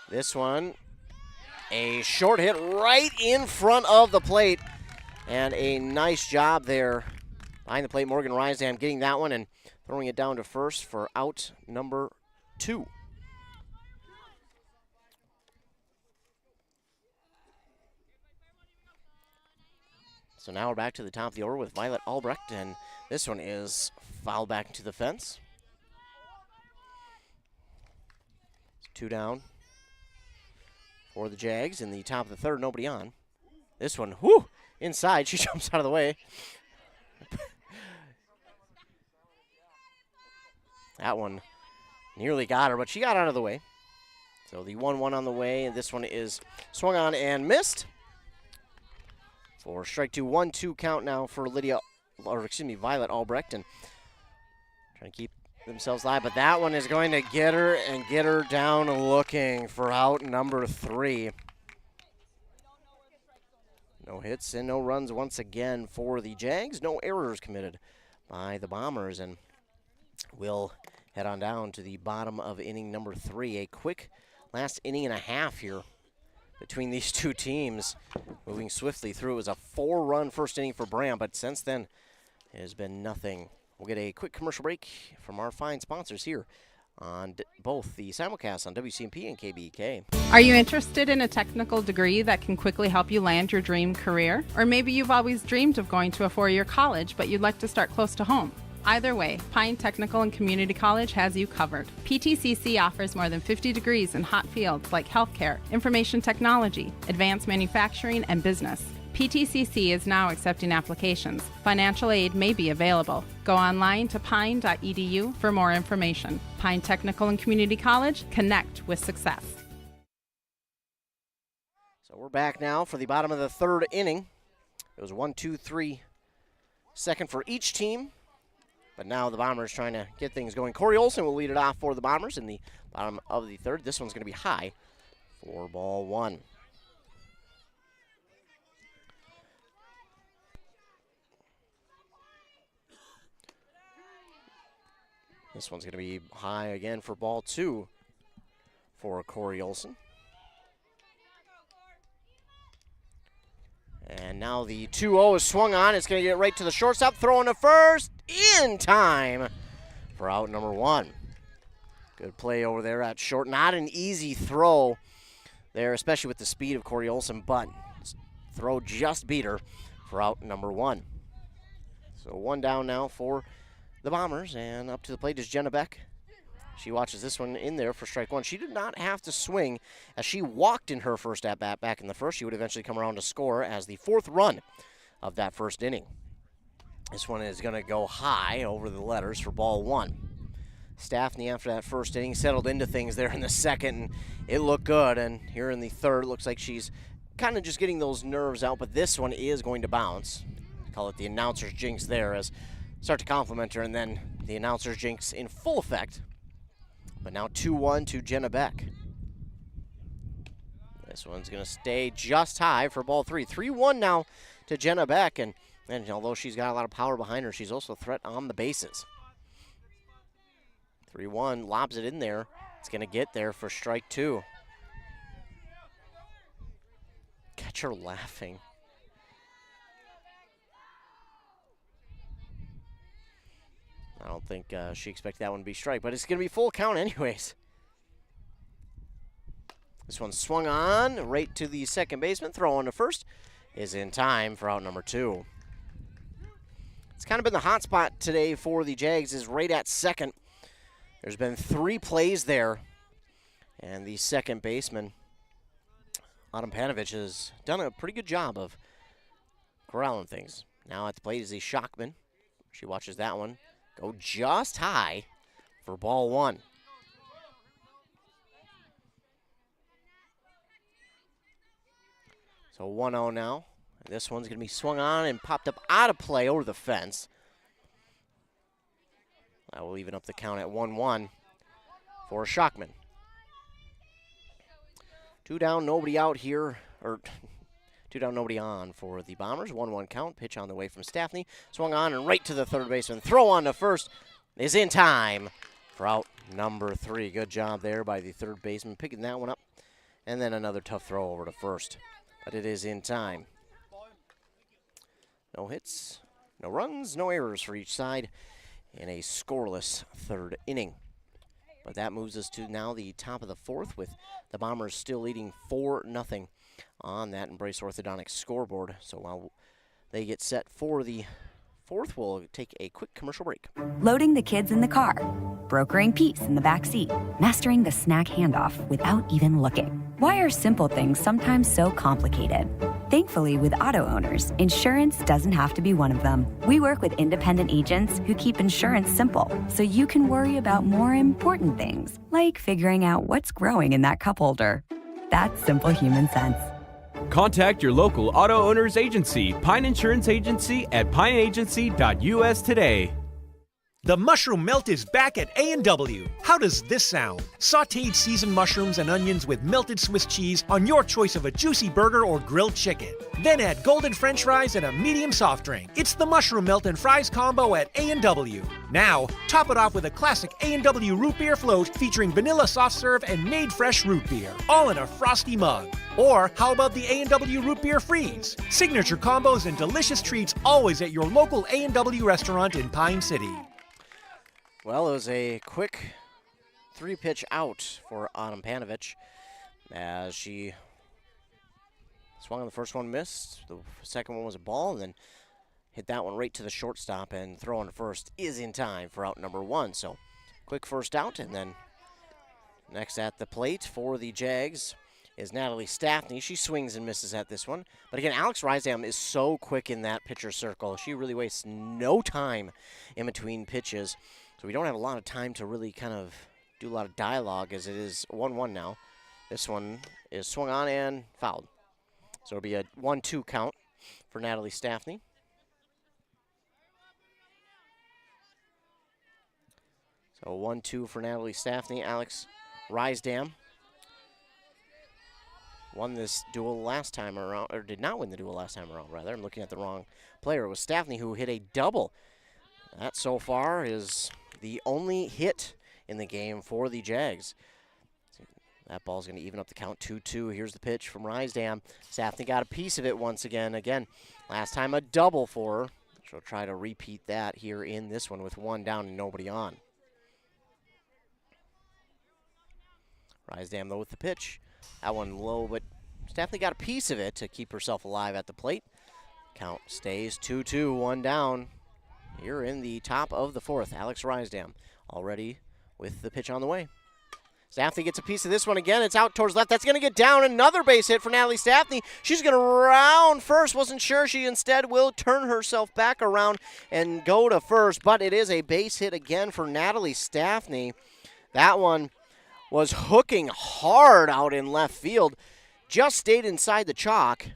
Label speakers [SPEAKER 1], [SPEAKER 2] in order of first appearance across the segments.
[SPEAKER 1] This one, a short hit right in front of the plate. And a nice job there behind the plate. Morgan Rysam getting that one and throwing it down to first for out number 2. So now we're back to the top of the order with Violet Albrecht, and this one is fouled back into the fence. 2 down for the Jags in the top of the third, nobody on. This one, whoo, inside, she jumps out of the way. That one nearly got her, but she got out of the way. So the 1-1 on the way, and this one is swung on and missed. For strike 2, 1-2 count now for Violet Albrecht, and trying to keep themselves live, but that one is going to get her and get her down looking for out number 3. No hits and no runs once again for the Jags. No errors committed by the Bombers, and we'll head on down to the bottom of inning number 3. A quick last inning and a half here between these two teams, moving swiftly through. It was a 4-run first inning for Braham, but since then it has been nothing. We'll get a quick commercial break from our fine sponsors here on both the simulcast on WCMP and KBK.
[SPEAKER 2] Are you interested in a technical degree that can quickly help you land your dream career? Or maybe you've always dreamed of going to a 4-year college, but you'd like to start close to home. Either way, Pine Technical and Community College has you covered. PTCC offers more than 50 degrees in hot fields like healthcare, information technology, advanced manufacturing, and business. PTCC is now accepting applications. Financial aid may be available. Go online to pine.edu for more information. Pine Technical and Community College, connect with success.
[SPEAKER 1] So we're back now for the bottom of the third inning. It was 1, 2, 3 second for each team. But now the Bombers trying to get things going. Corey Olson will lead it off for the Bombers in the bottom of the third. This one's going to be high for ball 1. This one's going to be high again for ball 2 for Corey Olson. And now the 2-0 is swung on. It's going to get right to the shortstop, throwing to first in time for out number 1. Good play over there at short. Not an easy throw there, especially with the speed of Corey Olson, but throw just beat her for out number 1. So 1 down now for the Bombers, and up to the plate is Jenna Beck. She watches this one in there for strike 1. She did not have to swing as she walked in her first at-bat back in the first. She would eventually come around to score as the 4th run of that first inning. This one is going to go high over the letters for ball 1. Staffney, after that first inning, settled into things there in the second, and it looked good. And here in the third, looks like she's kind of just getting those nerves out, but this one is going to bounce. I call it the announcer's jinx there, as start to compliment her, and then the announcer's jinx in full effect. But now 2-1 to Jenna Beck. This one's going to stay just high for ball 3. 3-1 now to Jenna Beck, and although she's got a lot of power behind her, she's also a threat on the bases. 3-1, lobs it in there. It's going to get there for strike 2. Catch her laughing. I don't think she expected that one to be strike, but it's going to be full count anyways. This one swung on right to the second baseman. Throw on to first is in time for out number 2. It's kind of been the hot spot today for the Jags, is right at second. There's been 3 plays there, and the second baseman, Autumn Panovich, has done a pretty good job of corralling things. Now at the plate is the Shockman. She watches that one go just high for ball 1. So 1-0 now. This one's going to be swung on and popped up out of play over the fence. That will even up the count at 1-1 for Shockman. 2 down, nobody out here, or 2 down, nobody on for the Bombers. 1-1 count. Pitch on the way from Staffney. Swung on and right to the third baseman. Throw on to first is in time for out number 3. Good job there by the third baseman, picking that one up And then another tough throw over to first. But it is in time. No hits, no runs, no errors for each side in a scoreless third inning. But that moves us to now the top of the fourth with the Bombers still leading 4-0 on that Embrace Orthodontics scoreboard. So while they get set for the fourth, we'll take a quick commercial break.
[SPEAKER 3] Loading the kids in the car, brokering peace in the back seat, mastering the snack handoff without even looking. Why are simple things sometimes so complicated? Thankfully, with auto owners, insurance doesn't have to be one of them. We work with independent agents who keep insurance simple, so you can worry about more important things, like figuring out what's growing in that cup holder. That's simple human sense.
[SPEAKER 4] Contact your local auto owner's agency, Pine Insurance Agency, at pineagency.us today.
[SPEAKER 5] The mushroom melt is back at A&W. How does this sound? Sautéed seasoned mushrooms and onions with melted Swiss cheese on your choice of a juicy burger or grilled chicken. Then add golden French fries and a medium soft drink. It's the mushroom melt and fries combo at A&W. Now, top it off with a classic A&W root beer float featuring vanilla soft serve and made fresh root beer, all in a frosty mug. Or how about the A&W root beer freeze? Signature combos and delicious treats always at your local A&W restaurant in Pine City.
[SPEAKER 1] Well, it was a quick 3-pitch out for Autumn Panovich as she swung on the first one, missed. The second one was a ball, and then hit that one right to the shortstop, and throw on to first is in time for out number 1. So quick first out, and then next at the plate for the Jags is Natalie Staffney. She swings and misses at this one. But again, Alex Rysdam is so quick in that pitcher circle. She really wastes no time in between pitches. So we don't have a lot of time to really kind of do a lot of dialogue as it is 1-1 now. This one is swung on and fouled. So it'll be a 1-2 count for Natalie Staffney. So 1-2 for Natalie Staffney. Alex Rysdam won this duel last time around, or did not win the duel last time around, rather. I'm looking at the wrong player. It was Staffney who hit a double. That so far is the only hit in the game for the Jags. That ball's going to even up the count 2-2. Here's the pitch from Rysdam. Staffney got a piece of it once again. Again, last time a double for her. She'll try to repeat that here in this one with 1 down and nobody on. Rysdam, though, with the pitch. That one low, but Staffney got a piece of it to keep herself alive at the plate. Count stays 2-2, 1 down. Here in the top of the fourth, Alex Rysdam already with the pitch on the way. Staffney gets a piece of this one again. It's out towards left. That's going to get down. Another base hit for Natalie Staffney. She's going to round first. Wasn't sure. She instead will turn herself back around and go to first. But it is a base hit again for Natalie Staffney. That one was hooking hard out in left field. Just stayed inside the chalk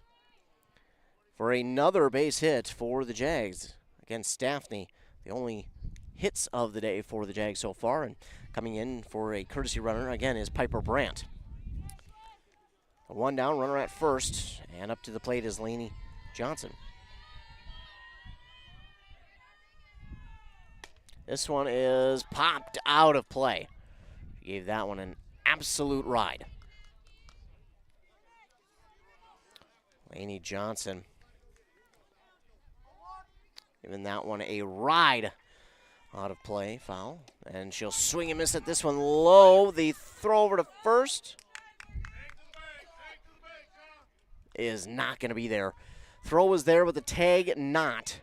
[SPEAKER 1] for another base hit for the Jags. Again, Staffney, the only hits of the day for the Jags so far. And coming in for a courtesy runner, again, is Piper Brandt. A 1 down, runner at first. And up to the plate is Lainey Johnson. This one is popped out of play. Gave that one an absolute ride. Lainey Johnson giving that one a ride out of play, foul. And she'll swing and miss at this one low. The throw over to first is not going to be there. Throw was there, but the tag not.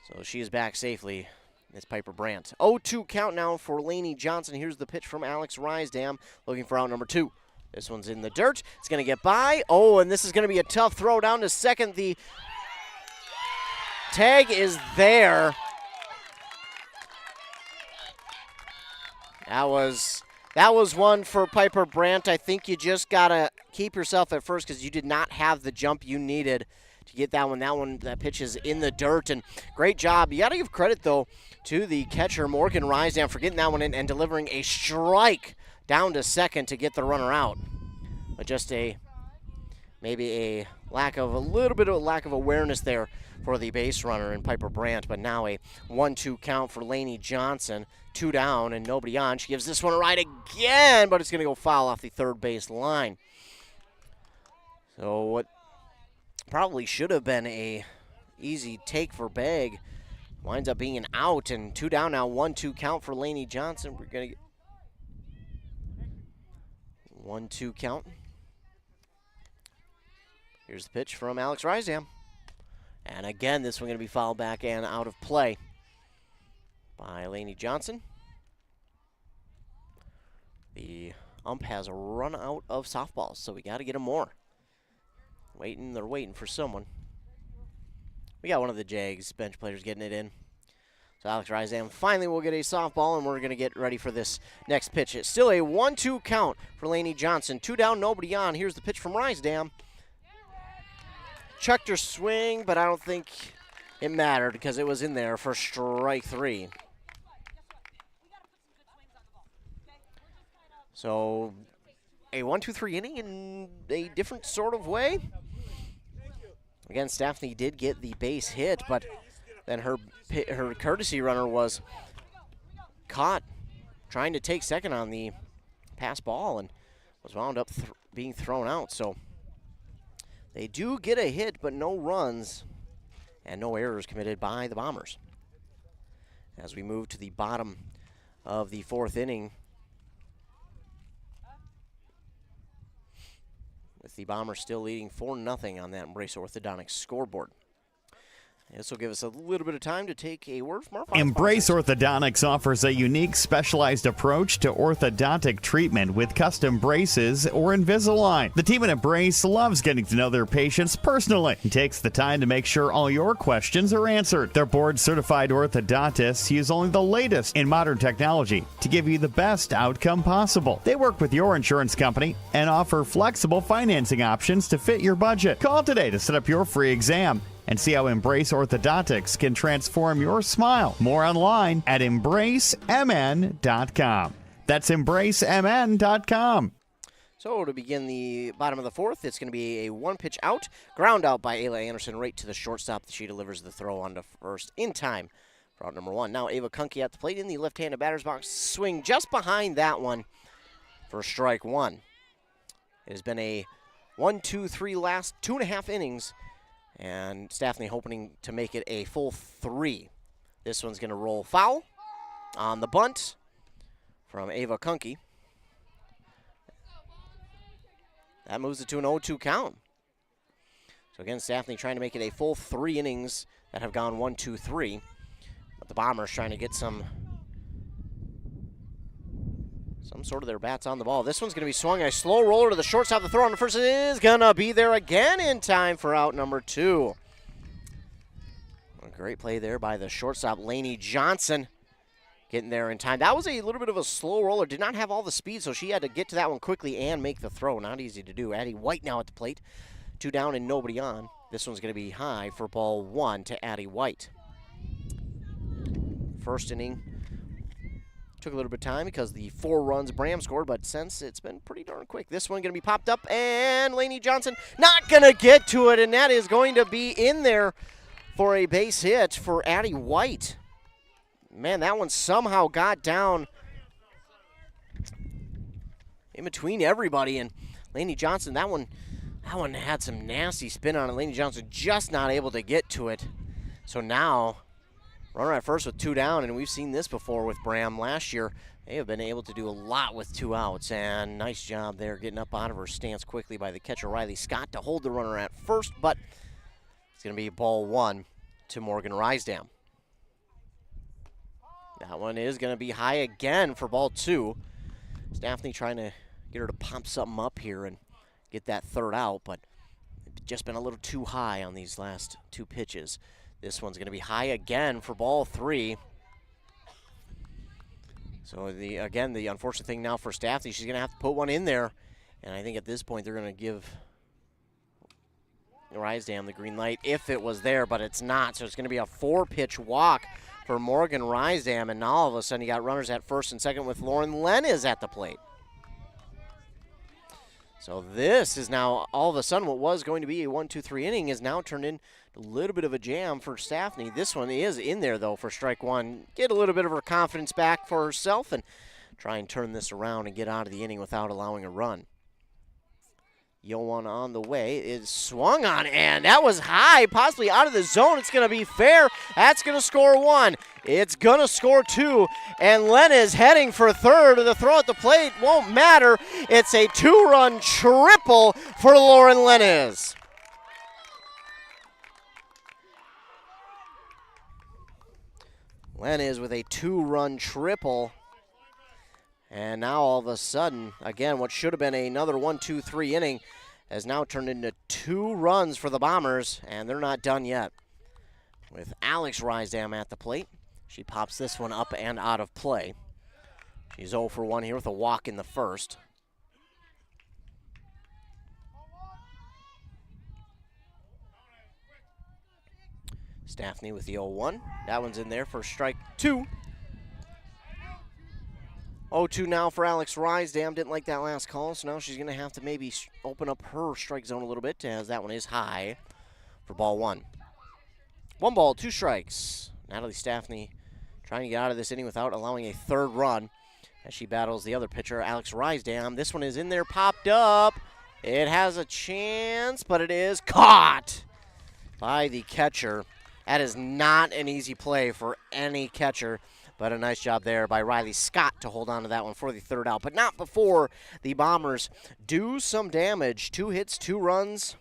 [SPEAKER 1] So she is back safely. It's Piper Brandt. 0-2 count now for Lainey Johnson. Here's the pitch from Alex Rysdam looking for out number 2. This one's in the dirt. It's going to get by. Oh, and this is going to be a tough throw down to second. The tag is there. That was one for Piper Brandt. I think you just got to keep yourself at first because you did not have the jump you needed to get that one. That pitch is in the dirt, and great job. You got to give credit, though, to the catcher, Morgan Rysdam, for getting that one in and delivering a strike down to second to get the runner out. But just maybe a little bit of a lack of awareness there for the base runner in Piper Brandt. But now a 1-2 count for Lainey Johnson. 2 down and nobody on. She gives this one a ride again, but it's going to go foul off the third base line. So what probably should have been a easy take for Begg winds up being an out, and 2 down now, 1-2 count for Lainey Johnson. We're going to get 1-2 count. Here's the pitch from Alex Rysdam. And again, this one going to be fouled back and out of play by Lainey Johnson. The ump has run out of softballs, so we got to get him more. They're waiting for someone. We got one of the Jags bench players getting it in. So Alex Rysdam finally will get a softball, and we're going to get ready for this next pitch. It's still a 1-2 count for Lainey Johnson. 2 down, nobody on. Here's the pitch from Rysdam. Checked her swing, but I don't think it mattered because it was in there for strike 3. So a 1-2-3 inning in a different sort of way. Again, Staffney did get the base hit, but then her courtesy runner was caught trying to take second on the pass ball and was wound up being thrown out. So they do get a hit, but no runs and no errors committed by the Bombers. As we move to the bottom of the 4th inning, with the Bombers still leading 4-0 on that Embrace Orthodontics scoreboard. This will give us a little bit of time to take a word from our final
[SPEAKER 6] Embrace
[SPEAKER 1] sponsors.
[SPEAKER 6] Orthodontics offers a unique, specialized approach to orthodontic treatment with custom braces or Invisalign. The team at Embrace loves getting to know their patients personally and takes the time to make sure all your questions are answered. Their board-certified orthodontists use only the latest in modern technology to give you the best outcome possible. They work with your insurance company and offer flexible financing options to fit your budget. Call today to set up your free exam and see how Embrace Orthodontics can transform your smile. More online at embracemn.com. That's embracemn.com.
[SPEAKER 1] So to begin the bottom of the 4th, it's going to be a 1-pitch out. Ground out by Ayla Anderson right to the shortstop. She delivers the throw onto first in time for out number 1. Now Ava Kunke at the plate in the left-handed batter's box. Swing just behind that one for strike 1. It has been a 1-2-3 last 2.5 innings. And Staffney hoping to make it a full 3. This one's going to roll foul on the bunt from Ava Kunke. That moves it to an 0-2 count. So again, Staffney trying to make it a full 3 innings that have gone 1-2-3. But the Bombers trying to get some sort of their bats on the ball. This one's going to be swung. A slow roller to the shortstop. The throw on the first is going to be there again in time for out number 2. A great play there by the shortstop, Lainey Johnson, getting there in time. That was a little bit of a slow roller. Did not have all the speed, so she had to get to that one quickly and make the throw. Not easy to do. Addie White now at the plate. 2 down and nobody on. This one's going to be high for ball 1 to Addie White. First inning took a little bit of time because the 4 runs Braham scored, but since it's been pretty darn quick. This one going to be popped up, and Lainey Johnson not going to get to it, and that is going to be in there for a base hit for Addie White. Man, that one somehow got down in between everybody, and Lainey Johnson, that one had some nasty spin on it. Lainey Johnson just not able to get to it. So now runner at first with 2 down, and we've seen this before with Braham last year. They have been able to do a lot with 2 outs, and nice job there getting up out of her stance quickly by the catcher, Riley Scott, to hold the runner at first, but it's going to be ball 1 to Morgan Rysdam. That one is going to be high again for ball 2. Staffney trying to get her to pump something up here and get that 3rd out, but it's just been a little too high on these last 2 pitches. This one's going to be high again for ball 3. So, the unfortunate thing now for Staffney, she's going to have to put one in there. And I think at this point they're going to give Rysdam the green light if it was there, but it's not. So it's going to be a 4-pitch walk for Morgan Rysdam. And now all of a sudden you got runners at first and second with Lauren Lennes at the plate. So this is now, all of a sudden, what was going to be a 1-2-3 inning is now turned into a little bit of a jam for Staffney. This one is in there, though, for strike 1. Get a little bit of her confidence back for herself and try and turn this around and get out of the inning without allowing a run. Yo one on the way is swung on, and that was high, possibly out of the zone. It's going to be fair. That's going to score 1. It's going to score 2, and Len is heading for third. The throw at the plate won't matter. It's a 2-run triple for Lauren Lenez. Lenez with a 2-run triple. And now all of a sudden, again, what should have been another 1-2-3 inning has now turned into 2 runs for the Bombers, and they're not done yet. With Alex Rysdam at the plate, she pops this one up and out of play. She's 0 for 1 here with a walk in the first. Staffney with the 0-1. That one's in there for strike 2. 0-2 now for Alex Rysdam. Didn't like that last call, so now she's going to have to maybe open up her strike zone a little bit, as that one is high for ball 1. 1 ball, 2 strikes. Natalie Staffney trying to get out of this inning without allowing a third run as she battles the other pitcher, Alex Rysdam. This one is in there, popped up. It has a chance, but it is caught by the catcher. That is not an easy play for any catcher. But a nice job there by Riley Scott to hold on to that one for the third out. But not before the Bombers do some damage. 2 hits, 2 runs,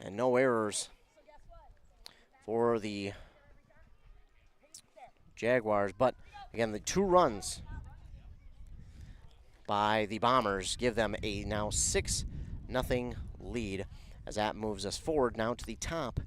[SPEAKER 1] and no errors for the Jaguars. But, again, the 2 runs by the Bombers give them a now 6-0 lead, as that moves us forward now to the top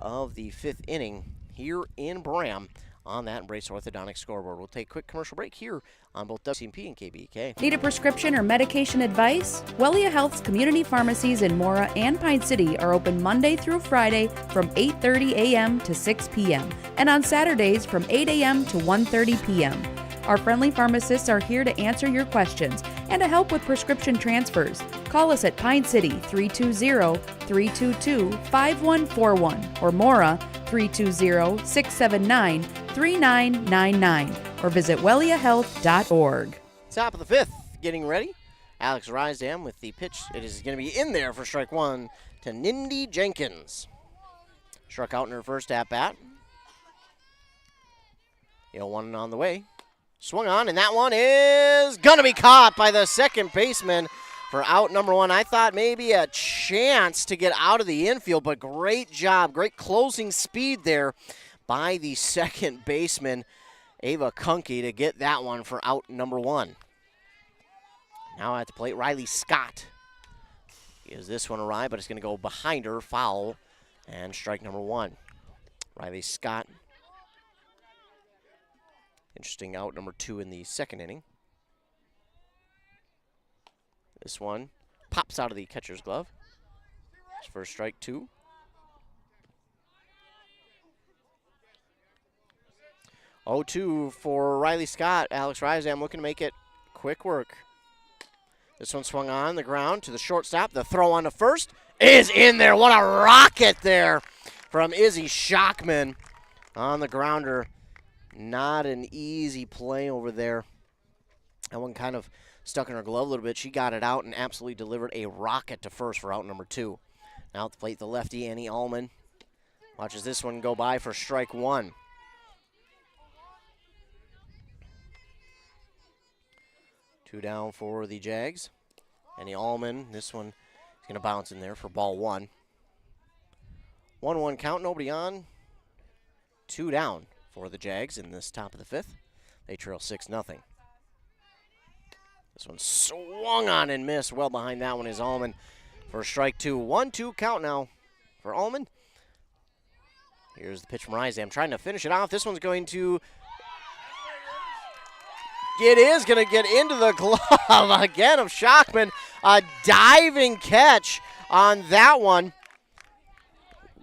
[SPEAKER 1] of the 5th inning here in Braham on that Embrace Orthodontic scoreboard. We'll take a quick commercial break here on both WCMP and KBK.
[SPEAKER 7] Need a prescription or medication advice? Wellia Health's community pharmacies in Mora and Pine City are open Monday through Friday from 8:30 a.m. to 6 p.m. and on Saturdays from 8 a.m. to 1:30 p.m. Our friendly pharmacists are here to answer your questions and to help with prescription transfers. Call us at Pine City 320-322-5141 or Mora 320-679-3999 or visit welliahealth.org.
[SPEAKER 1] Top of the 5th, getting ready. Alex Rysdam with the pitch. It is going to be in there for strike 1 to Nindy Jenkins. Struck out in her first at-bat. 1 on the way. Swung on, and that one is going to be caught by the second baseman for out number 1. I thought maybe a chance to get out of the infield, but great job, great closing speed there by the second baseman, Ava Kunke, to get that one for out number 1. Now at the plate, Riley Scott gives this one a ride, but it's going to go behind her, foul, and strike number 1. Riley Scott. Interesting out number 2 in the second inning. This one pops out of the catcher's glove. It's for strike 2. Oh, 2 for Riley Scott. Alex Rysdam looking to make it quick work. This one swung on the ground to the shortstop. The throw on to first is in there. What a rocket there from Izzy Schockman on the grounder. Not an easy play over there. That one kind of stuck in her glove a little bit. She got it out and absolutely delivered a rocket to first for out number 2. Now at the plate, the lefty, Annie Allman, watches this one go by for strike 1. Two down for the Jags. Annie Allman, this one is going to bounce in there for ball 1. 1-1 count, nobody on. 2 down for the Jags in this top of the 5th. They trail 6-0. This one swung on and missed. Well behind that one is Allman for strike 2. 1-2 count now for Allman. Here's the pitch from Rysdam trying to finish it off. This one's going to... It is going to get into the glove again of Schockman. A diving catch on that one.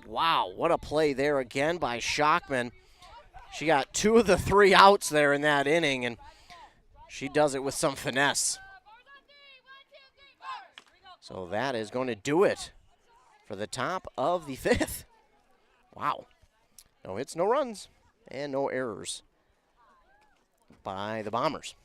[SPEAKER 1] Wow, what a play there again by Schockman. She got 2 of the 3 outs there in that inning, and she does it with some finesse. So that is going to do it for the top of the 5th. Wow. No hits, no runs, and no errors by the Bombers.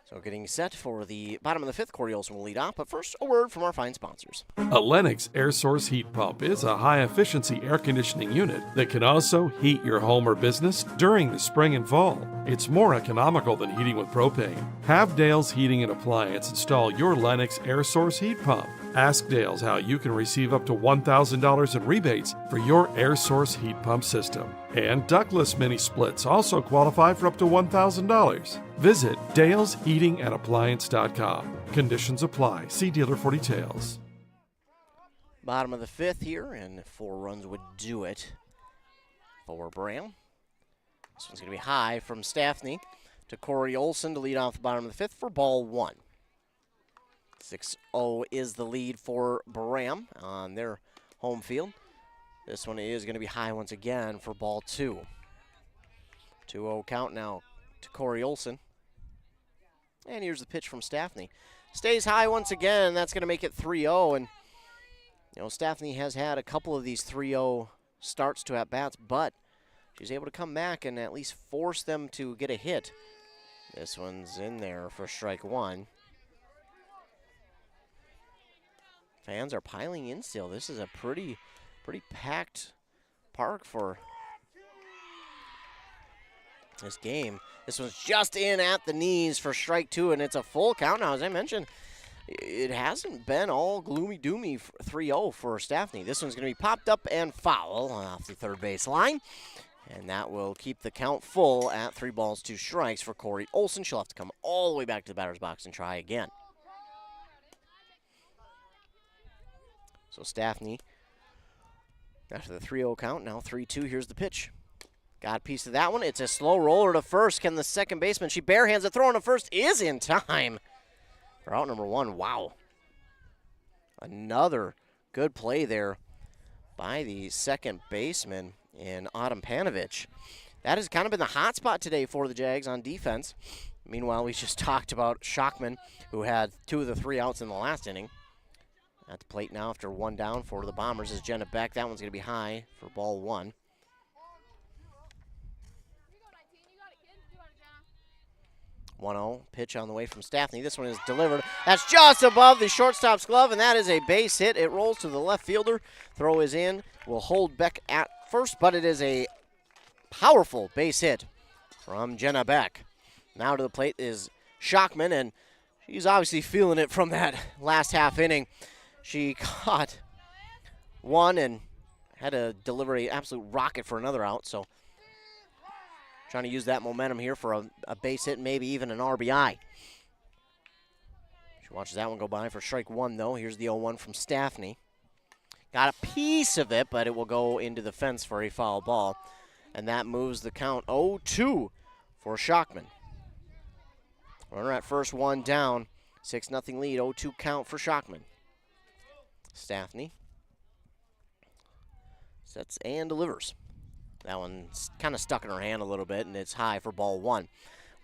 [SPEAKER 1] So getting set for the bottom of the fifth, Corey Olson will lead off. But first, a word from our fine sponsors.
[SPEAKER 8] A Lennox air source heat pump is a high-efficiency air conditioning unit that can also heat your home or business during the spring and fall. It's more economical than heating with propane. Have Dale's Heating and Appliance install your Lennox air source heat pump. Ask Dale's how you can receive up to $1,000 in rebates for your air source heat pump system. And ductless mini splits also qualify for up to $1,000. Visit dalesheatingandappliance.com. Conditions apply. See dealer for details.
[SPEAKER 1] Bottom of the fifth here, and 4 runs would do it for Braham. This one's going to be high from Staffney to Corey Olson to lead off the bottom of the fifth for ball 1. 6-0 is the lead for Braham on their home field. This one is going to be high once again for ball 2. 2-0 count now to Corey Olson. And here's the pitch from Staffney. Stays high once again. That's going to make it 3-0. And, you know, Staffney has had a couple of these 3-0 starts to at-bats, but she's able to come back and at least force them to get a hit. This one's in there for strike 1. Fans are piling in still. This is a pretty packed park for this game. This one's just in at the knees for strike 2, and it's a full count now. As I mentioned, it hasn't been all gloomy-doomy 3-0 for Staffney. This one's going to be popped up and foul off the third base line, and that will keep the count full at 3 balls, 2 strikes for Corey Olson. She'll have to come all the way back to the batter's box and try again. So Staffney, after the 3-0 count, now 3-2. Here's the pitch. Got a piece of that one. It's a slow roller to first. Can the second baseman, she barehands it, throwing to first, is in time for out number 1. Wow. Another good play there by the second baseman in Autumn Panovich. That has kind of been the hot spot today for the Jags on defense. Meanwhile, we just talked about Schockman, who had 2 of the 3 outs in the last inning. At the plate now after 1 down for the Bombers is Jenna Beck. That one's going to be high for ball 1. 1-0 pitch on the way from Staffney. This one is delivered. That's just above the shortstop's glove, and that is a base hit. It rolls to the left fielder. Throw is in. Will hold Beck at first, but it is a powerful base hit from Jenna Beck. Now to the plate is Schockman, and she's obviously feeling it from that last half inning. She caught 1 and had to deliver an absolute rocket for another out. So trying to use that momentum here for a base hit, maybe even an RBI. She watches that one go by for strike 1, though. Here's the 0-1 from Staffney. Got a piece of it, but it will go into the fence for a foul ball. And that moves the count 0-2 for Schockman. Runner at first, 1 down. 6-0 lead, 0-2 count for Schockman. Staffney sets and delivers. That one's kind of stuck in her hand a little bit, and it's high for ball 1.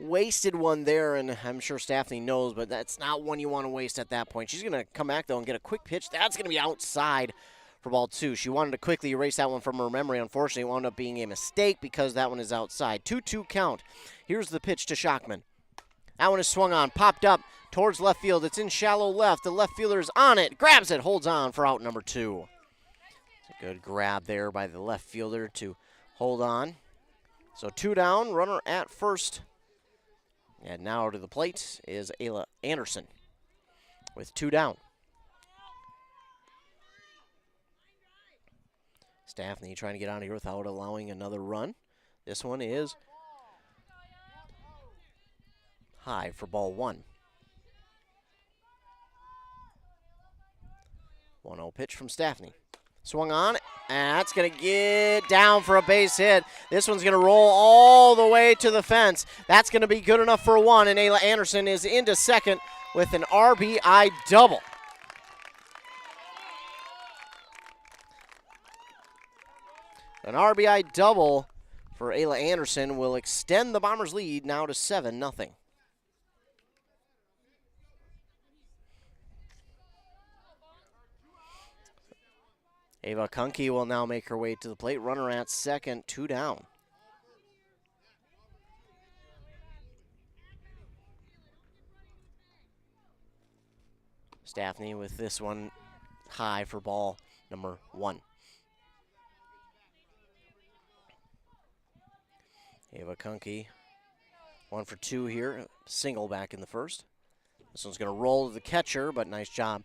[SPEAKER 1] Wasted one there, and I'm sure Staffney knows, but that's not one you want to waste at that point. She's going to come back, though, and get a quick pitch. That's going to be outside for ball 2. She wanted to quickly erase that one from her memory. Unfortunately, it wound up being a mistake because that one is outside. 2-2 count. Here's the pitch to Schockman. That one is swung on, popped up towards left field. It's in shallow left. The left fielder is on it, grabs it, holds on for out number 2. It's a good grab there by the left fielder to hold on. So 2 down, runner at first. And now to the plate is Ayla Anderson with 2 down. Staffney trying to get out of here without allowing another run. This one is high for ball 1. 1-0 pitch from Staffney. Swung on, and that's going to get down for a base hit. This one's going to roll all the way to the fence. That's going to be good enough for 1, and Ayla Anderson is into second with an RBI double. An RBI double for Ayla Anderson will extend the Bombers' lead now to 7-0. Ava Kunke will now make her way to the plate. Runner at second, 2 down. Staffney with this one high for ball number 1. Ava Kunke, 1 for 2 here, single back in the first. This one's going to roll to the catcher, but nice job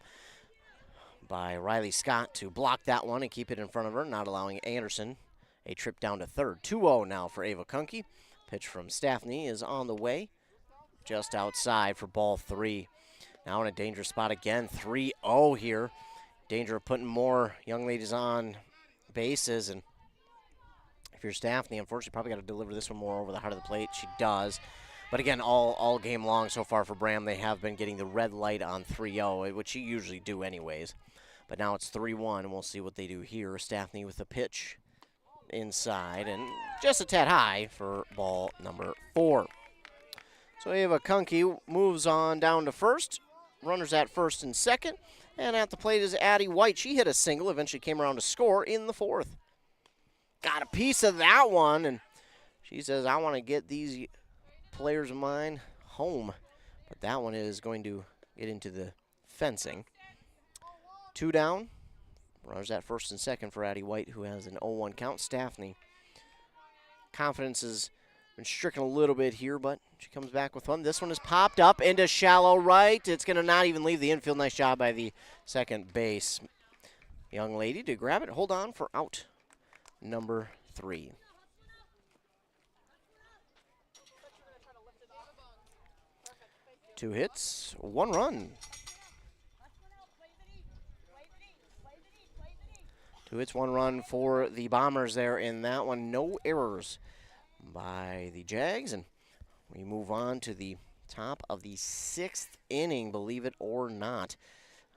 [SPEAKER 1] by Riley Scott to block that one and keep it in front of her, not allowing Anderson a trip down to third. 2-0 now for Ava Kunke. Pitch from Staffney is on the way, just outside for ball 3. Now in a dangerous spot again, 3-0 here. Danger of putting more young ladies on bases, and if you're Staffney, unfortunately, probably got to deliver this one more over the heart of the plate. She does. But again, all game long so far for Braham, they have been getting the red light on 3-0, which you usually do anyways. But now it's 3-1, and we'll see what they do here. Staffney with the pitch inside, and just a tad high for ball number 4. So Ava Kunke moves on down to first. Runners at first and second. And at the plate is Addie White. She hit a single, eventually came around to score in the 4th. Got a piece of that one, and she says, I want to get these players of mine home. But that one is going to get into the fencing. 2 down. Runners at first and second for Addie White, who has an 0-1 count. Staffney. Confidence has been stricken a little bit here, but she comes back with one. This one is popped up into shallow right. It's going to not even leave the infield. Nice job by the second base young lady to grab it. Hold on for out number 3. Two hits, 1 run. 2 hits, 1 run for the Bombers there in that one. No errors by the Jags, and we move on to the top of the 6th inning, believe it or not.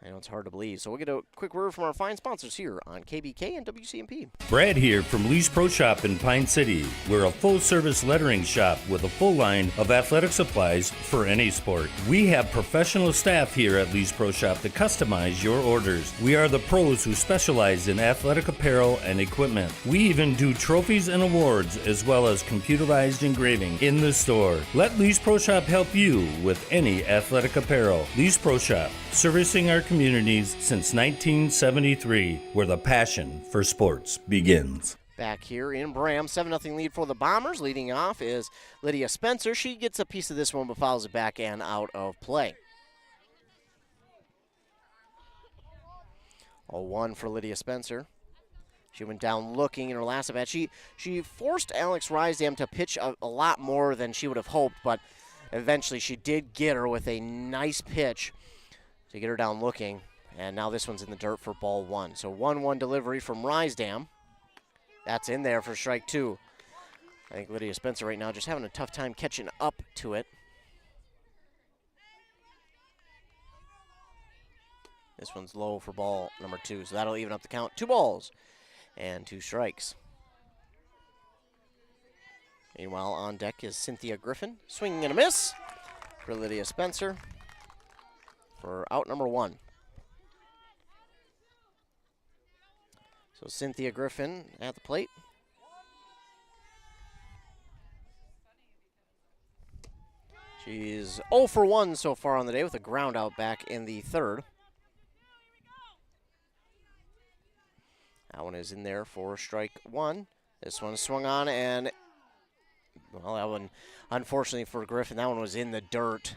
[SPEAKER 1] I know it's hard to believe. So we'll get a quick word from our fine sponsors here on KBK and WCMP.
[SPEAKER 9] Brad here from Lee's Pro Shop in Pine City. We're a full-service lettering shop with a full line of athletic supplies for any sport. We have professional staff here at Lee's Pro Shop to customize your orders. We are the pros who specialize in athletic apparel and equipment. We even do trophies and awards as well as computerized engraving in the store. Let Lee's Pro Shop help you with any athletic apparel. Lee's Pro Shop, servicing our communities since 1973, where the passion for sports begins.
[SPEAKER 1] Back here in Braham, 7-0 lead for the Bombers. Leading off is Lydia Spencer. She gets a piece of this one but fouls it back and out of play. 0-1 for Lydia Spencer. She went down looking in her last at bat. She forced Alex Rysdam to pitch a lot more than she would have hoped, but eventually she did get her with a nice pitch to get her down looking, and now this one's in the dirt for ball 1. So 1-1 delivery from Rysdam. That's in there for strike 2. I think Lydia Spencer right now just having a tough time catching up to it. This one's low for ball number 2, so that'll even up the count. 2 balls and 2 strikes. Meanwhile, on deck is Cynthia Griffin. Swinging and a miss for Lydia Spencer for out number 1. So Cynthia Griffin at the plate. She's 0 for 1 so far on the day with a ground out back in the 3rd. That one is in there for strike 1. This one swung on, and well, that one, unfortunately for Griffin, that one was in the dirt.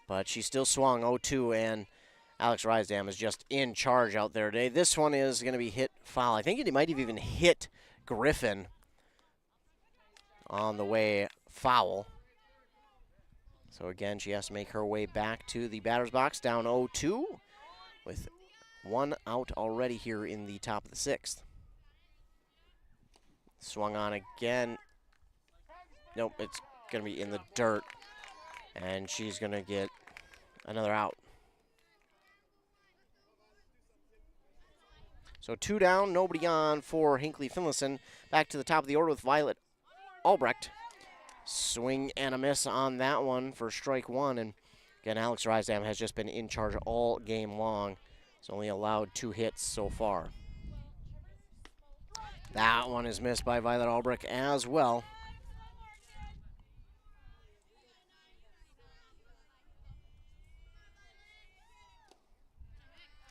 [SPEAKER 1] But she still swung 0-2, and Alex Rysdam is just in charge out there today. This one is going to be hit foul. I think it might have even hit Griffin on the way foul. So again, she has to make her way back to the batter's box, down 0-2, with 1 out already here in the top of the 6th. Swung on again. Nope, it's going to be in the dirt. And she's going to get another out. So 2 down, nobody on for Hinckley-Finlayson. Back to the top of the order with Violet Albrecht. Swing and a miss on that one for strike 1. And again, Alex Rysdam has just been in charge all game long. He's only allowed 2 hits so far. That one is missed by Violet Albrecht as well.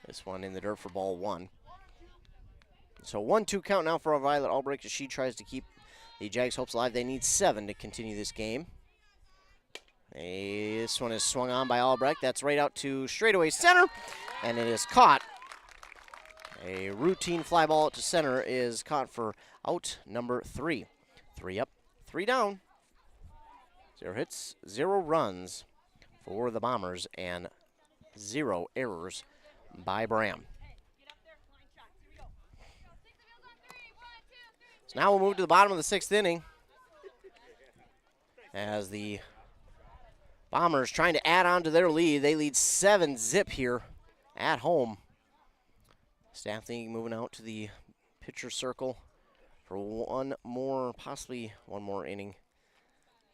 [SPEAKER 1] This one in the dirt for ball 1. So 1-2 count now for Violet Albrecht as she tries to keep the Jags' hopes alive. They need 7 to continue this game. This one is swung on by Albrecht. That's right out to straightaway center, and it is caught. A routine fly ball to center is caught for out number 3. 3 up, 3 down. 0 hits, 0 runs for the Bombers, and 0 errors by Braham. So now we'll move to the bottom of the 6th inning as the Bombers trying to add on to their lead. They lead 7-zip here at home. Staffney moving out to the pitcher circle for possibly one more inning.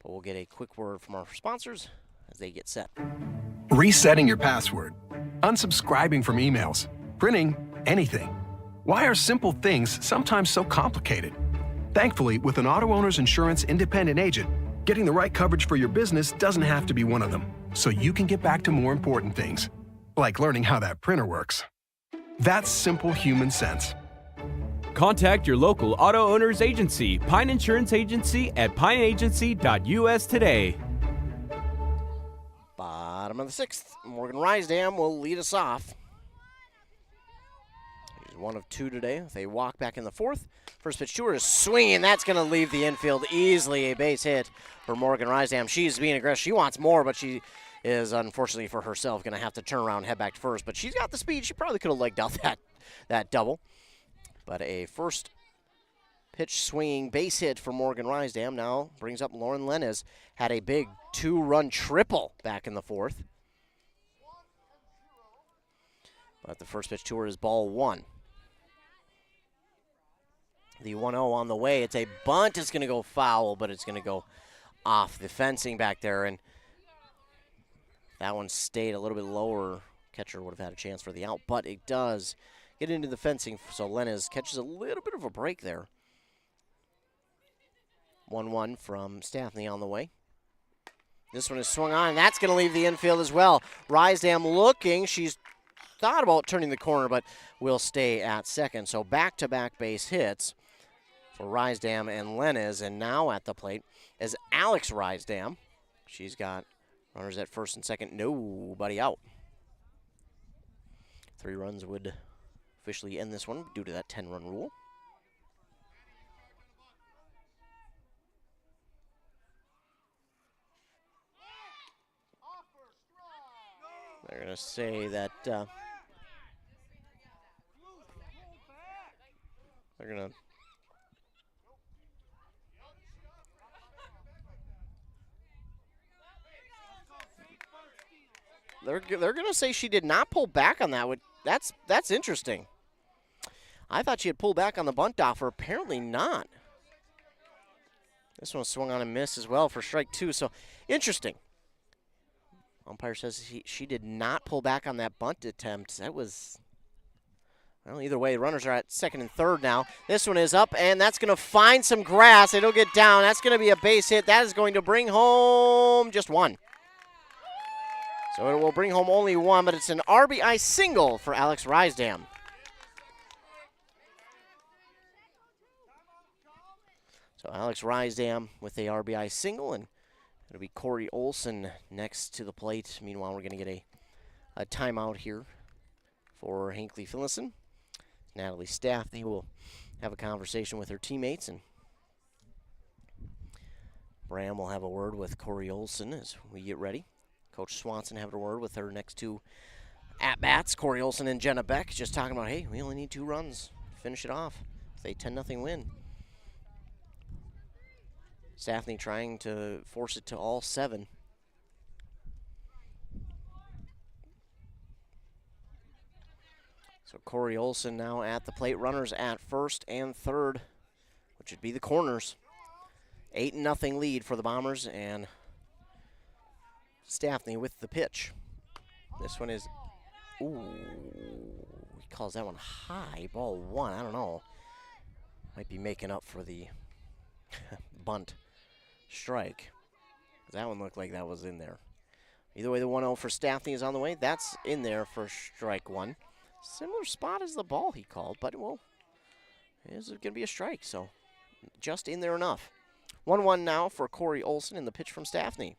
[SPEAKER 1] But we'll get a quick word from our sponsors as they get set.
[SPEAKER 10] Resetting your password, unsubscribing from emails, printing anything. Why are simple things sometimes so complicated? Thankfully, with an auto owner's insurance independent agent, getting the right coverage for your business doesn't have to be one of them, so you can get back to more important things, like learning how that printer works. That's simple human sense.
[SPEAKER 4] Contact your local auto owner's agency, Pine Insurance Agency at pineagency.us today.
[SPEAKER 1] Bottom of the 6th, Morgan Rysdam will lead us off. He's 1 of 2 today with a walk back in the 4th. First pitch to her is swinging. That's going to leave the infield easily. A base hit for Morgan Rysdam. She's being aggressive. She wants more, but she is, unfortunately for herself, going to have to turn around and head back to first. But she's got the speed. She probably could have legged out that double. But a first pitch swinging base hit for Morgan Rysdam now brings up Lauren Lenez. Had a big 2-run triple back in the 4th. But the first pitch to her is ball 1. The 1-0 on the way. It's a bunt. It's going to go foul, but it's going to go off the fencing back there. And that one stayed a little bit lower. Catcher would have had a chance for the out, but it does get into the fencing, so Lenez catches a little bit of a break there. 1-1 from Staffney on the way. This one is swung on, and that's going to leave the infield as well. Rysdam looking. She's thought about turning the corner, but will stay at second. So back-to-back base hits for Rysdam and Lenez, and now at the plate is Alex Rysdam. She's got runners at first and second, nobody out. 3 runs would officially end this one due to that 10-run rule. They're going to say that they're going to say she did not pull back on that. That's interesting. I thought she had pulled back on the bunt offer. Apparently not. This one swung on and missed as well for strike 2. So interesting. Umpire says she did not pull back on that bunt attempt. That was, well, either way, the runners are at second and third now. This one is up, and that's going to find some grass. It'll get down. That's going to be a base hit. That is going to bring home just 1. So it will bring home only 1, but it's an RBI single for Alex Rysdam. So Alex Rysdam with a RBI single, and it'll be Corey Olson next to the plate. Meanwhile, we're going to get a timeout here for Hinckley-Finlayson. Natalie Staffney will have a conversation with her teammates, and Braham will have a word with Corey Olson as we get ready. Coach Swanson having a word with her next 2 at-bats. Corey Olson and Jenna Beck just talking about, hey, we only need 2 runs to finish it off with a 10-0 win. Staffney trying to force it to all 7. So Corey Olson now at the plate. Runners at first and third, which would be the corners. 8-0 lead for the Bombers, and Staffney with the pitch. This one is, ooh, he calls that one high. Ball 1, I don't know. Might be making up for the bunt strike. That one looked like that was in there. Either way, the 1-0 for Staffney is on the way. That's in there for strike 1. Similar spot as the ball he called, but it is going to be a strike, so just in there enough. 1-1 now for Corey Olson in the pitch from Staffney.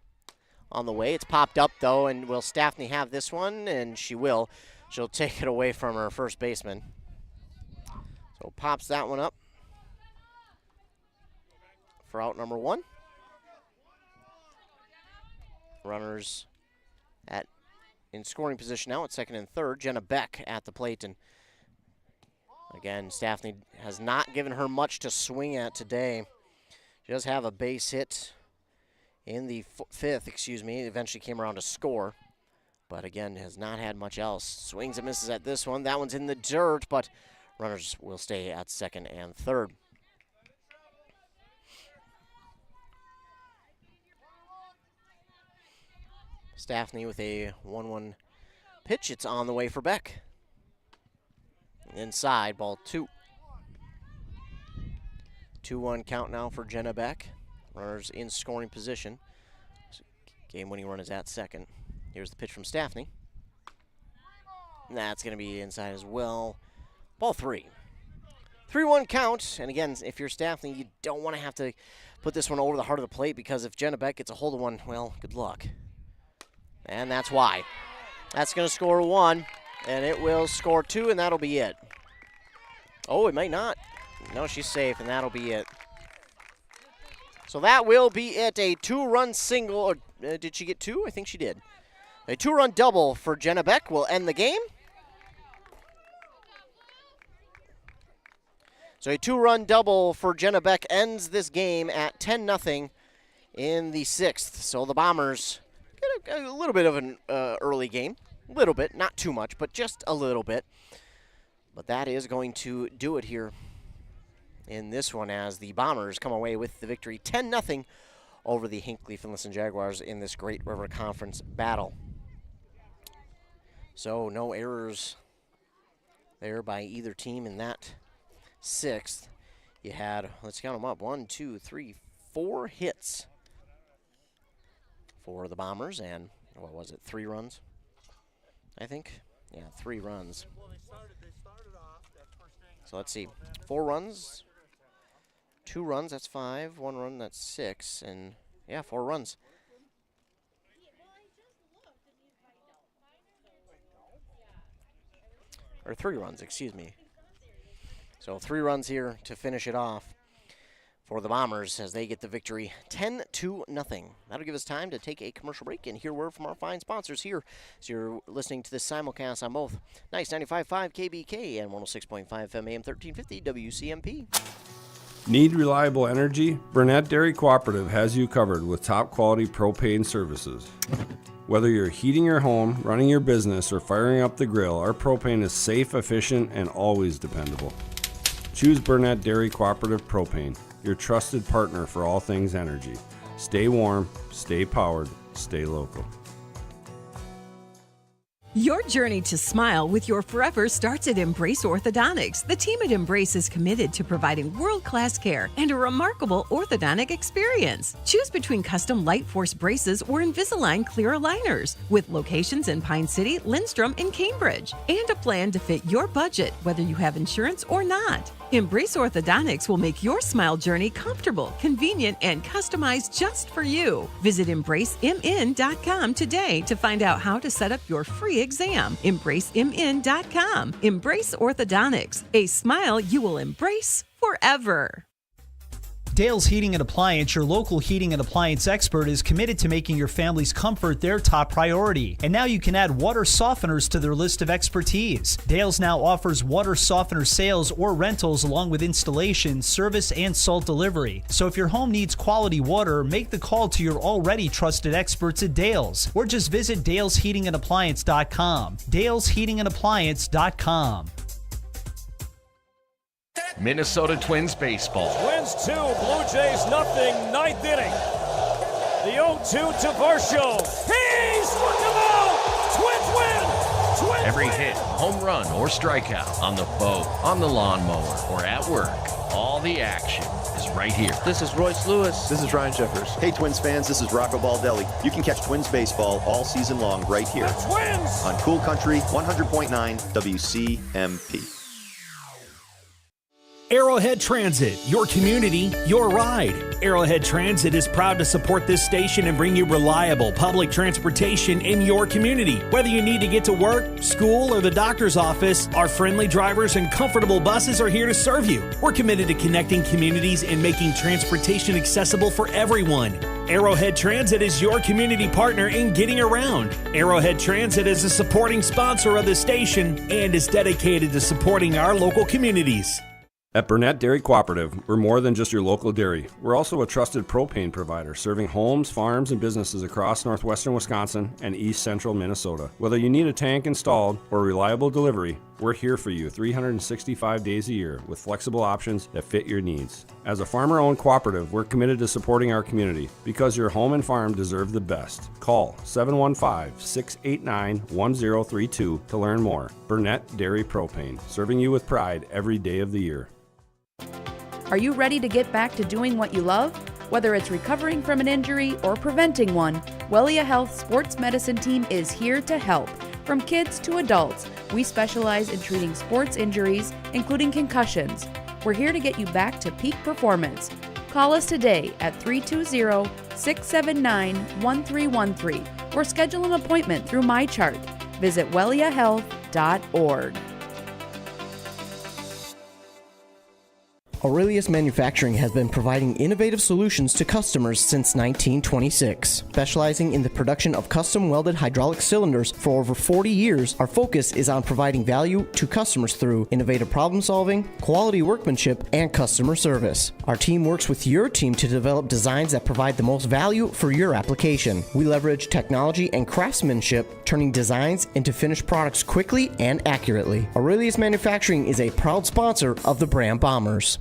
[SPEAKER 1] On the way, it's popped up though, and will Staffney have this one? And she will. She'll take it away from her first baseman. So pops that one up for out number 1. Runners in scoring position now at second and third. Jenna Beck at the plate, and again, Staffney has not given her much to swing at today. She does have a base hit in the fifth, eventually came around to score, but again, has not had much else. Swings and misses at this one. That one's in the dirt, but runners will stay at second and third. Staffney with a 1-1 pitch. It's on the way for Beck. Inside, ball 2. 2-1 count now for Jenna Beck. Runners in scoring position. Game-winning run is at second. Here's the pitch from Staffney. That's going to be inside as well. Ball 3. 3-1 count. And again, if you're Staffney, you don't want to have to put this one over the heart of the plate, because if Jenna Beck gets a hold of one, well, good luck. And that's why. That's going to score 1, and it will score 2, and that'll be it. Oh, it might not. No, she's safe, and that'll be it. So that will be it. A 2-run single. Or did she get 2? I think she did. A 2-run double for Jenna Beck will end the game. So a 2-run double for Jenna Beck ends this game at 10-0 in the 6th. So the Bombers get a little bit of an early game. A little bit, not too much, but just a little bit. But that is going to do it here in this one, as the Bombers come away with the victory 10-0 over the Hinckley-Finlayson Jaguars in this Great River Conference battle. So no errors there by either team in that 6th. You had, let's count them up, 1, 2, 3, 4 hits for the Bombers, and what was it, 3 runs, I think? Yeah, 3 runs. So let's see, 4 runs, 2 runs, that's 5, 1 run, that's 6, and yeah, 4 runs. Or 3 runs, excuse me. So 3 runs here to finish it off for the Bombers as they get the victory 10-0. That'll give us time to take a commercial break and hear word from our fine sponsors here. So you're listening to this simulcast on both Nice 95.5 KBK and 106.5 FM AM 1350 WCMP.
[SPEAKER 11] Need reliable energy? Burnett Dairy Cooperative has you covered with top quality propane services. Whether you're heating your home, running your business, or firing up the grill, our propane is safe, efficient, and always dependable. Choose Burnett Dairy Cooperative Propane, your trusted partner for all things energy. Stay warm, stay powered, stay local.
[SPEAKER 12] Your journey to smile with your forever starts at Embrace Orthodontics. The team at Embrace is committed to providing world-class care and a remarkable orthodontic experience. Choose between custom Light Force braces or Invisalign clear aligners, with locations in Pine City, Lindstrom, and Cambridge, and a plan to fit your budget, whether you have insurance or not. Embrace Orthodontics will make your smile journey comfortable, convenient, and customized just for you. Visit EmbraceMN.com today to find out how to set up your free exam. EmbraceMN.com. Embrace Orthodontics. A smile you will embrace forever.
[SPEAKER 13] Dale's Heating and Appliance, your local heating and appliance expert, is committed to making your family's comfort their top priority. And now you can add water softeners to their list of expertise. Dale's now offers water softener sales or rentals along with installation, service, and salt delivery. So if your home needs quality water, make the call to your already trusted experts at Dale's, or just visit dalesheatingandappliance.com. dalesheatingandappliance.com.
[SPEAKER 14] Minnesota Twins baseball.
[SPEAKER 15] Twins 2, Blue Jays nothing, 9th inning. The 0-2 to Varsho. He struck him out! Twins win! Twins
[SPEAKER 14] Every
[SPEAKER 15] win!
[SPEAKER 14] hit, home run, or strikeout on the boat, on the lawnmower, or at work. All the action is right here.
[SPEAKER 16] This is Royce Lewis.
[SPEAKER 17] This is Ryan Jeffers.
[SPEAKER 18] Hey, Twins fans, this is Rocco Baldelli. You can catch Twins baseball all season long right here.
[SPEAKER 15] The Twins!
[SPEAKER 18] On Cool Country 100.9 WCMP.
[SPEAKER 5] Arrowhead Transit, your community, your ride. Arrowhead Transit is proud to support this station and bring you reliable public transportation in your community. Whether you need to get to work, school, or the doctor's office, our friendly drivers and comfortable buses are here to serve you. We're committed to connecting communities and making transportation accessible for everyone. Arrowhead Transit is your community partner in getting around. Arrowhead Transit is a supporting sponsor of the station and is dedicated to supporting our local communities.
[SPEAKER 11] At Burnett Dairy Cooperative, we're more than just your local dairy. We're also a trusted propane provider, serving homes, farms, and businesses across northwestern Wisconsin and east central Minnesota. Whether you need a tank installed or reliable delivery, we're here for you 365 days a year with flexible options that fit your needs. As a farmer-owned cooperative, we're committed to supporting our community because your home and farm deserve the best. Call 715-689-1032 to learn more. Burnett Dairy Propane, serving you with pride every day of the year.
[SPEAKER 7] Are you ready to get back to doing what you love? Whether it's recovering from an injury or preventing one, Wellia Health Sports Medicine Team is here to help. From kids to adults, we specialize in treating sports injuries, including concussions. We're here to get you back to peak performance. Call us today at 320-679-1313 or schedule an appointment through MyChart. Visit welliahealth.org.
[SPEAKER 1] Aurelius Manufacturing has been providing innovative solutions to customers since 1926. Specializing in the production of custom welded hydraulic cylinders for over 40 years, our focus is on providing value to customers through innovative problem solving, quality workmanship, and customer service. Our team works with your team to develop designs that provide the most value for your application. We leverage technology and craftsmanship, turning designs into finished products quickly and accurately. Aurelius Manufacturing is a proud sponsor of the Braham Bombers.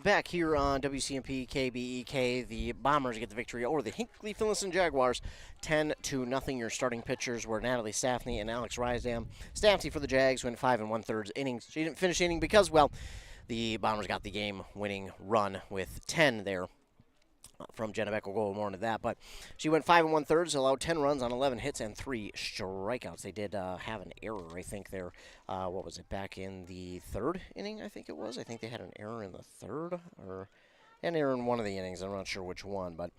[SPEAKER 1] Back here on WCMP KBEK, the Bombers get the victory over the Hinckley-Finlayson Jaguars, 10-0. Your starting pitchers were Natalie Staffney and Alex Rysdam. Staffney for the Jags went 5 1/3 innings. She didn't finish the inning because, well, the Bombers got the game-winning run with 10 there from Jenna Beck. We'll go more into that, but she went 5 1/3, allowed 10 runs on 11 hits and 3 strikeouts. They did have an error, I think, there. What was it, back in the third inning, I think it was? I think they had an error in the third, or an error in one of the innings. I'm not sure which one, but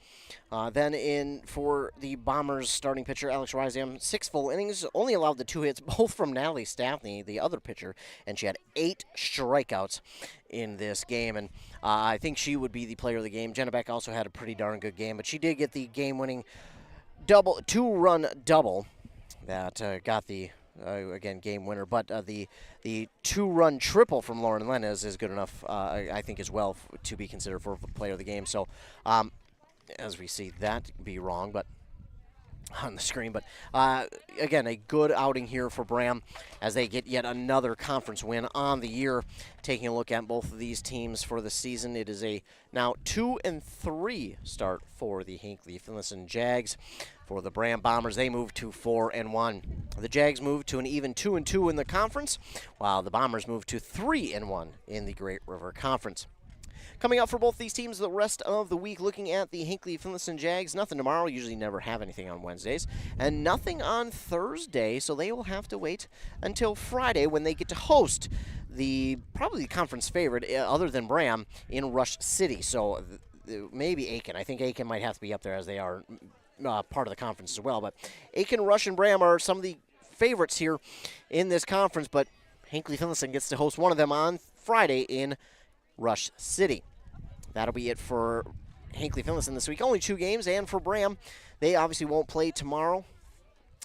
[SPEAKER 1] then for the Bombers starting pitcher, Alex Rysdam, 6 full innings, only allowed the 2 hits, both from Natalie Staffney, the other pitcher, and she had 8 strikeouts in this game, and I think she would be the player of the game. Jenna Beck also had a pretty darn good game, but she did get the game-winning 2-run double that got the again game winner, but the 2-run triple from Lauren Lenez is good enough, I think, as well to be considered for player of the game. So as we see that be wrong, but on the screen, but again, a good outing here for Braham as they get yet another conference win on the year. Taking a look at both of these teams for the season, it is a now 2-3 start for the Hinckley-Finlayson Jags. For the Braham Bombers, they move to 4-1. The Jags move to an even 2-2 in the conference, while the Bombers move to 3-1 in the Great River Conference. Coming up for both these teams the rest of the week, looking at the Hinckley-Finlayson Jags. Nothing tomorrow, usually never have anything on Wednesdays, and nothing on Thursday, so they will have to wait until Friday when they get to host probably the conference favorite, other than Braham, in Rush City. So maybe Aiken. I think Aiken might have to be up there as they are part of the conference as well. But Aiken, Rush, and Braham are some of the favorites here in this conference, but Hinckley-Finlayson gets to host one of them on Friday in Rush City. That'll be it for Hinckley-Finlayson this week. Only 2 games, and for Braham, they obviously won't play tomorrow,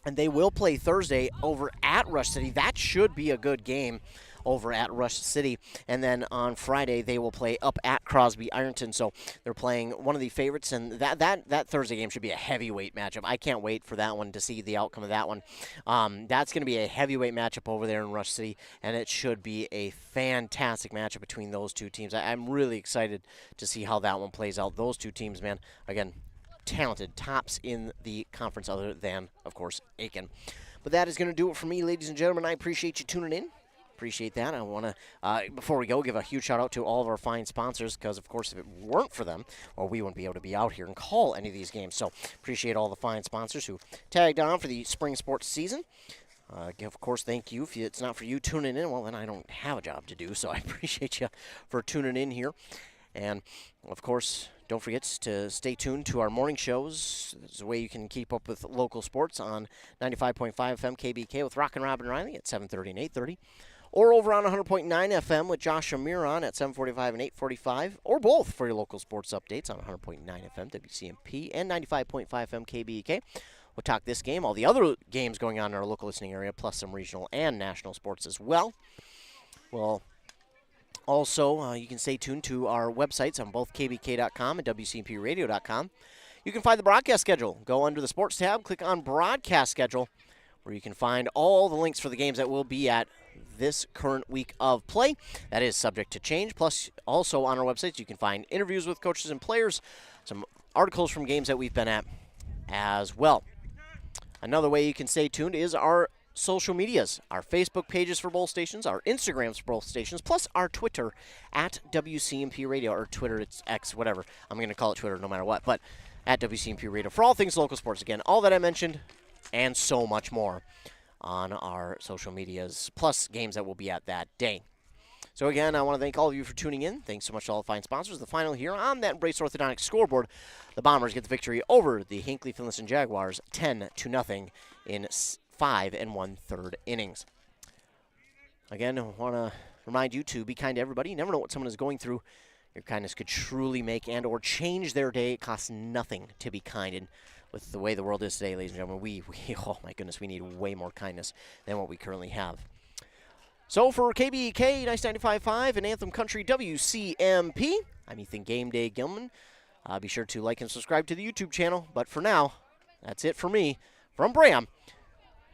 [SPEAKER 1] and they will play Thursday over at Rush City. That should be a good game over at Rush City. And then on Friday, they will play up at Crosby Ironton. So they're playing one of the favorites, and that Thursday game should be a heavyweight matchup. I can't wait for that one to see the outcome of that one. That's going to be a heavyweight matchup over there in Rush City, and it should be a fantastic matchup between those two teams. I'm really excited to see how that one plays out. Those two teams, man, again, talented tops in the conference other than, of course, Aiken. But that is going to do it for me, ladies and gentlemen. I appreciate you tuning in. Appreciate that. I want to, before we go, give a huge shout out to all of our fine sponsors, because, of course, if it weren't for them, well, we wouldn't be able to be out here and call any of these games. So appreciate all the fine sponsors who tagged on for the spring sports season. Of course, thank you. If it's not for you tuning in, well, then I don't have a job to do, so I appreciate you for tuning in here. And, of course, don't forget to stay tuned to our morning shows. There's a way you can keep up with local sports on 95.5 FM KBK with Rock and Robin Riley at 7:30 and 8:30. Or over on 100.9 FM with Josh Amiron at 7:45 and 8:45, or both for your local sports updates on 100.9 FM WCMP and 95.5 FM KBK. We'll talk this game, all the other games going on in our local listening area, plus some regional and national sports as well. Well, also, you can stay tuned to our websites on both kbk.com and wcmpradio.com. You can find the broadcast schedule. Go under the sports tab, click on broadcast schedule, where you can find all the links for the games that will be at this current week of play. That is subject to change. Plus, also on our websites, you can find interviews with coaches and players, some articles from games that we've been at as well. Another way you can stay tuned is our social medias, our Facebook pages for both stations, our Instagrams for both stations, plus our Twitter at WCMP Radio, or Twitter, it's X, whatever. I'm going to call it Twitter no matter what, but at WCMP Radio for all things local sports. Again, all that I mentioned and so much more on our social medias, plus games that will be at that day. So again, I want to thank all of you for tuning in. Thanks so much to all the fine sponsors. The final here on that Embrace Orthodontics scoreboard, the Bombers get the victory over the Hinckley-Finlayson Jaguars 10-0 in 5 1/3 innings. Again, I want to remind you to be kind to everybody. You never know what someone is going through. Your kindness could truly make and or change their day. It costs nothing to be kind. And with the way the world is today, ladies and gentlemen, we oh my goodness, we need way more kindness than what we currently have. So for KBK 95.5 and Anthem Country WCMP, I'm Ethan Game Day Gilman. Be sure to like and subscribe to the YouTube channel. But for now, that's it for me from Braham.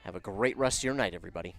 [SPEAKER 1] Have a great rest of your night, everybody.